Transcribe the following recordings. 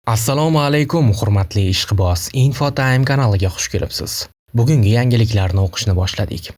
Assalomu alaykum, hurmatli ishqiboz. Infotime kanaliga xush kelibsiz. Bugungi yangiliklarni o'qishni boshladik.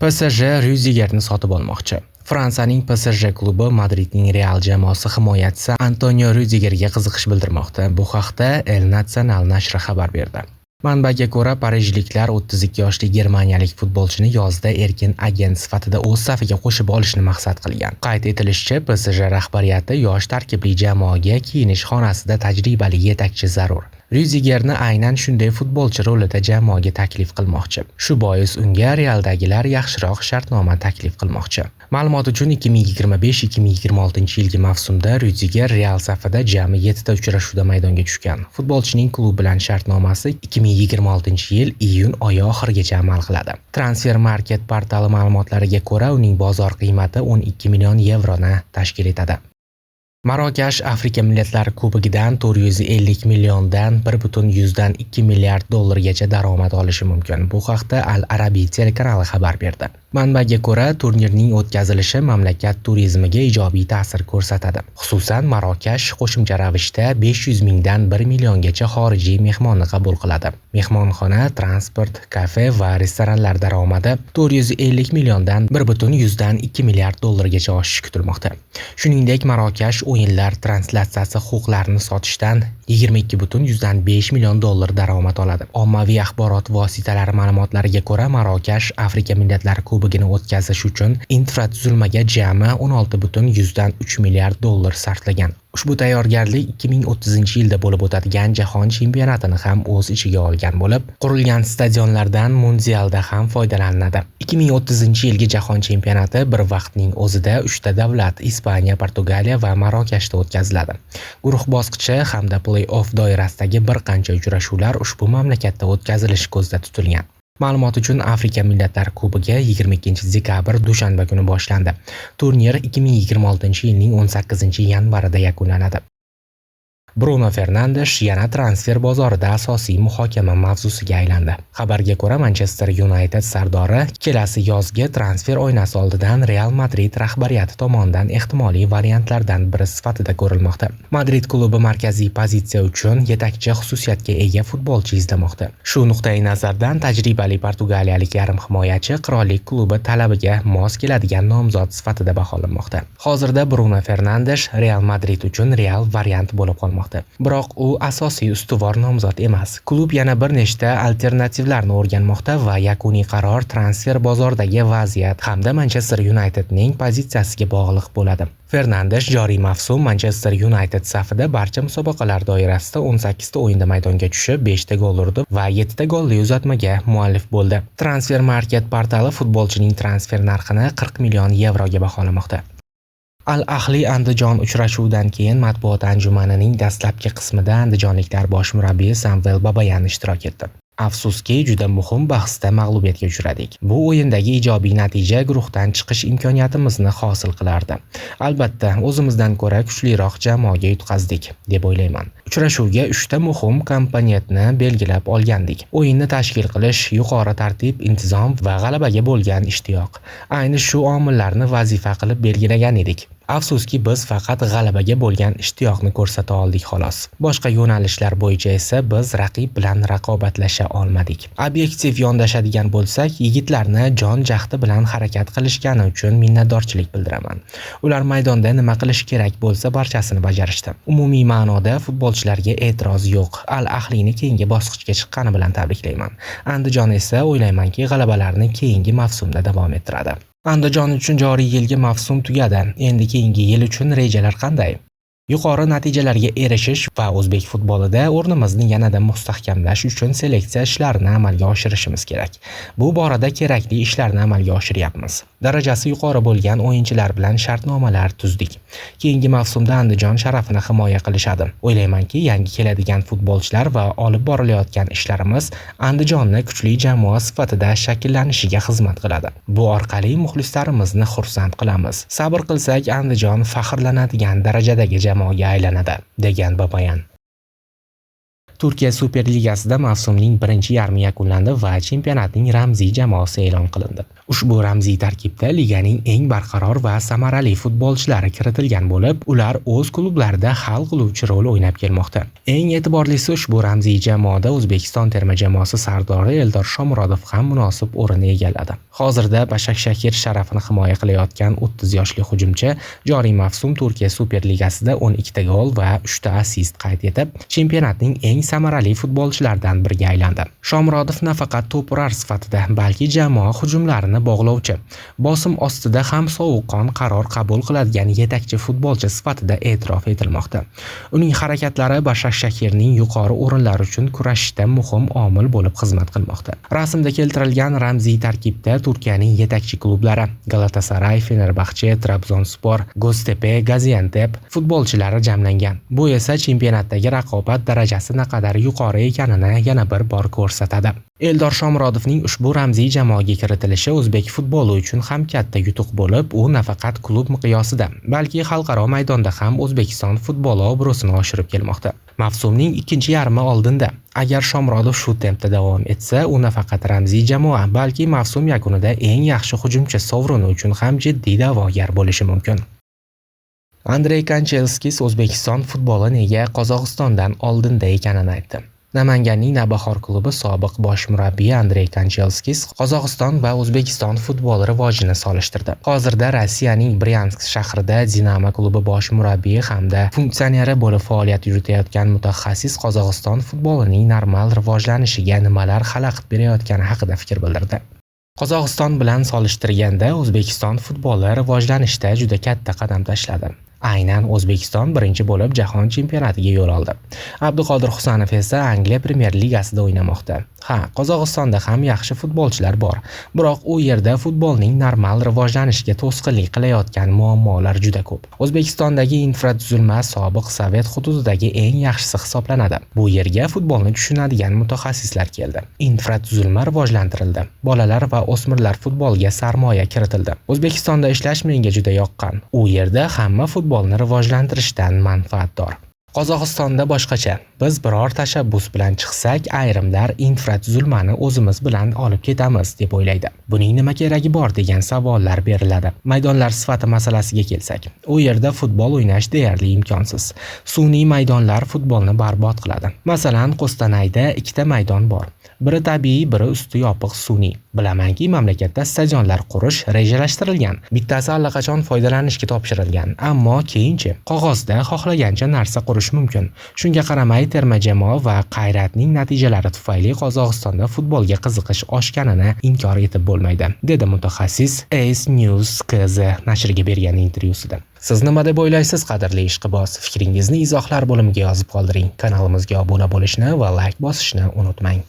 PSG Ryudigerni sotib olmoqchi. Fransiyaning PSG klubi Madridning Real jamoasi himoyachisi Antonio Ryudigerga qiziqish bildirmoqda. Bu haqda El Nacional nashri xabar berdi. Manbaga ko'ra, parijliklar 32 yoshli germaniyalik futbolchini yozda erkin agent sifatida o'z safiga qo'shib olishni maqsad qilgan. Qayd etilishicha, PSG rahbariyati yosh tarkibli jamoaga kiyinish xonasida tajribali yetakchi zarur. Ryudigerni aynan shunday futbolchi rolida jamoaga taklif qilmoqchi. Shu bois unga Realdagilar yaxshiroq shartnoma taklif qilmoqchi. Ma'lumot uchun 2025-2026 yilgi mavsumda Ryudiger Real safida jami 7 ta uchrashuvda maydonga tushgan. Futbolchining klub bilan shartnomasi 2026-yil iyun oyi oxirigacha amal qiladi. Transfermarkt portali ma'lumotlariga ko'ra, uning bozor qiymati 12 million yevroni tashkil etadi. Marokash Afrika Millatlar Kubogidan 450 milliondan 1,2 milliard dollargacha daromad olishi mumkin. Bu haqda Al Arabiy telekanali xabar berdi. Manbaga ko'ra, turnirning o'tkazilishi mamlakat turizmiga ijobiy ta'sir ko'rsatadi. Xususan, Marokash qo'shimcha ravishda 500 mingdan 1 milliongacha xorijiy mehmonni qabul qiladi. Mehmonxona, transport, kafe va restoranlar daromadi 450 milliondan 1,2 milliard dollargacha oshishi kutilmoqda. Shuningdek, Marokash o'yinlar translyatsiyasi huquqlarini sotishdan 22,5 million dollar daromad oladi. Ommaviy axborot vositalari ma'lumotlariga ko'ra, Marokash Afrika Millatlar Kubogini o'tkazish uchun infratuzilmaga jami 16,3 milliard dollar sarflagan. Ushbu tayyorgarlik 2030-yilda bo'lib o'tadigan jahon chempionatini ham o'z ichiga olgan bo'lib, qurilgan stadionlardan mundialda ham foydalanadi. 2030-yilgi jahon chempionati bir vaqtning o'zida 3 ta davlat — Ispaniya, Portugaliya va Marokashda o'tkaziladi. Guruh bosqichi hamda play-off doirasidagi bir qancha uchrashuvlar ushbu mamlakatda o'tkazilishi ko'zda tutilgan. Ma'lumot uchun Afrika Millatlar Kubogi 22-dekabr dushanba kuni boshlandi. Turnir 2026-yilning 18-yanvarida yakunlanadi. Bruno Fernandes yana transfer bozorida asosiy muhokama mavzusiga aylandi. Xabarga ko'ra, Manchester United sardori kelasi yozgi transfer oynasi oldidan Real Madrid rahbariyati tomonidan ehtimoliy variantlardan biri sifatida ko'rilmoqda. Madrid klubi markaziy pozitsiya uchun yetakchi xususiyatga ega futbolchi izlamoqda. Shu nuqtai nazardan tajribali portugaliyalik yarim himoyachi qirollik klubi talabiga mos keladigan nomzod sifatida baholanmoqda. Hozirda Bruno Fernandes Real Madrid uchun real variant bo'lib qolmoqda. Biroq u asosiy ustuvor nomzod emas. Klub yana bir nechta alternativlarni o'rganmoqda va yakuniy qaror transfer bozoridagi vaziyat hamda Manchester Unitedning pozitsiyasiga bog'liq bo'ladi. Fernandes joriy mavsum Manchester United safida barcha musobaqalar doirasida 18 ta o'yinda maydonga tushib, 5 ta gol urdi va 7 ta golli uzatmaga muallif bo'ldi. Transfermarkt portali futbolchining transfer narxini 40 million yevroga baholamoqda. Al-Ahli Andijon uchrashuvidan keyin matbuot anjumanining dastlabki qismida andijonliklar bosh murabbiyi Samvel Babayan ishtirok etdi. Afsuski, juda muhim bahsda mag'lubiyatga uchradik. Bu o'yindagi ijobiy natija guruhdan chiqish imkoniyatimizni hosil qilardi. Albatta, o'zimizdan ko'ra kuchliroq jamoaga yutqazdik, deb o'ylayman. Uchrashuvga 3 ta muhim komponentni belgilab olgandik. O'yinni tashkil qilish, yuqori tartib, intizom va g'alabaga bo'lgan ishtiyoq. Ayni shu omillarni vazifa qilib belgilagan edik. Afsuski, biz faqat g'alabaga bo'lgan ishtiyoqni ko'rsata oldik xolos. Boshqa yo'nalishlar bo'yicha esa biz raqib bilan raqobatlasha olmadik. Obyektiv yondashadigan bo'lsak, yigitlarni jon-jahdi bilan harakat qilishgani uchun minnatdorchilik bildiraman. Ular maydonda nima qilish kerak bo'lsa, barchasini bajarishdi. Umumiy ma'noda futbolchilarga e'tiroz yo'q. Al-Ahlini keyingi bosqichga chiqqani bilan tabriklayman. Andijon esa o'ylaymanki, g'alabalarni keyingi mavsumda davom ettiradi. Andijon uchun joriy yilgi mavsum tugadi. Endi keyingi yil uchun rejalar qanday? Yuqori natijalarga erishish va o'zbek futbolida o'rnimizni yanada mustahkamlash uchun seleksiya ishlarini amalga oshirishimiz kerak. Bu borada kerakli ishlarni amalga oshiryapmiz. Darajasi yuqori bo'lgan o'yinchilar bilan shartnomalar tuzdik. Keyingi mavsumda Andijon sharafini himoya qilishadi. O'ylaymanki, yangi keladigan futbolchilar va olib borilayotgan ishlarimiz Andijonni kuchli jamoa sifatida shakllanishiga xizmat qiladi. Bu orqali muxlislarimizni xursand qilamiz. Sabr qilsak, Andijon faxrlanadigan darajadagi jamoaga aylanadi, degan Babayan. Turkiya Superligasida mavsumning birinchi yarmi yakunlandi va chempionatning ramziy jamoasi e'lon qilindi. Ushbu ramziy tarkibda liganing eng barqaror va samarali futbolchilari kiritilgan bo'lib, ular o'z klublarida hal qiluvchi rol o'ynab kelmoqda. Eng e'tiborlisi, ushbu ramziy jamoada O'zbekiston terma jamoasi sardori Eldor Shomurodov ham munosib o'rin egalladi. Hozirda Başakşehir sharafini himoya qilayotgan 30 yoshli hujumchi joriy mavsum Turkiya Superligasida 12 ta gol va 3 ta assist qayd etib, chempionatning eng samarali futbolchilaridan biriga aylandi. Shomurodov nafaqat to'purar sifatida, balki jamoa hujumlarini bog'lovchi, bosim ostida ham sovuqqon qaror qabul qiladigan yetakchi futbolchi sifatida e'tirof etilmoqda. Uning harakatlari Başakşehirning yuqori o'rinlar uchun kurashishda muhim omil bo'lib xizmat qilmoqda. Rasmda keltirilgan ramziy tarkibda Turkiyaning yetakchi klublari Galatasaray, Fenerbahçe, Trabzonspor, Göztepe, Gaziantep futbolchilari jamlangan. Bu esa chempionatdagi raqobat darajasi naqadar yuqori ekanini yana bir bor ko'rsatadi. Eldor Shomurodovning ushbu ramziy jamoaga kiritilishi o'zbek futboli uchun ham katta yutuq bo'lib, u nafaqat klub miqyosida, balki xalqaro maydonda ham O'zbekiston futboli obro'sini oshirib kelmoqda. Mavsumning ikkinchi yarmi oldinda, agar Shomurodov shu tempda davom etsa, u nafaqat ramziy jamoa, balki mavsum yakunida eng yaxshi hujumchi sovrini uchun ham jiddiy da'vogar bo'lishi mumkin. Andrey Kanchelskis O'zbekiston futboli nega Qozog'istondan oldinda ekanini aytdi. Namanganning Navbahor klubi sobiq bosh murabbiyi Andrey Kanchelskis Qozog'iston va O'zbekiston futboli rivojini solishtirdi. Hozirda Rossiyaning Bryansk shahrida Dinamo klubi bosh murabbiyi hamda funksioneri bo'lib faoliyat yuritayotgan mutaxassis Qozog'iston futbolining normal rivojlanishiga nimalar xalaqit berayotgani haqida fikr bildirdi. Qozog'iston bilan solishtirganda O'zbekiston futboli rivojlanishda juda katta qadam tashladi. Aynan O'zbekiston birinchi bo'lib jahon chempionatiga yo'l oldi. Abduqodir Husanov esa Angliya Premyer Ligasida o'ynamoqda. Qozog'istonda ham yaxshi futbolchilar bor, biroq u yerda futbolning normal rivojlanishiga to'sqinlik qilayotgan muammolar juda ko'p. O'zbekistondagi infratuzilma sobiq Sovet hududidagi eng yaxshisi hisoblanadi. Bu yerga futbolni tushunadigan mutaxassislar keldi. Infratuzilma rivojlantirildi. Bolalar va o'smirlar futbolga sarmoya kiritildi. O'zbekistonda ishlash menga juda yoqqan. U yerda hamma futbolni rivojlantirishdan manfaatdor. Qozog'istonda boshqacha. Biz biror tashabbus bilan chiqsak, ayrimlar infratuzilmani o'zimiz bilan olib ketamiz deb o'ylaydi. Buning nima keragi bor degan savollar beriladi. Maydonlar sifati masalasiga kelsak, u yerda futbol o'ynash deyarli imkonsiz. Sun'iy maydonlar futbolni barbod qiladi. Masalan, Qo'stanayda 2 ta maydon bor. Biri tabiiy, biri usti yopiq sun'iy. Bilamanki, mamlakatda stadionlar qurish rejalashtirilgan. Bittasi allaqachon foydalanishga topshirilgan, ammo keyinchi qog'ozda xohlagancha narsa qurish mumkin. Shunga qaramay, terma jamoa va Qayratning natijalari tufayli Qozog'istonda futbolga qiziqish oshganini inkor etib bo'lmaydi, dedi mutaxassis Ace News KZ nashriga bergan intervyusida. Siz nima deb o'ylaysiz, qadrli ishqiboz? Fikringizni izohlar bo'limiga yozib qoldiring. Kanalimizga obuna bo'lishni va like bosishni unutmang.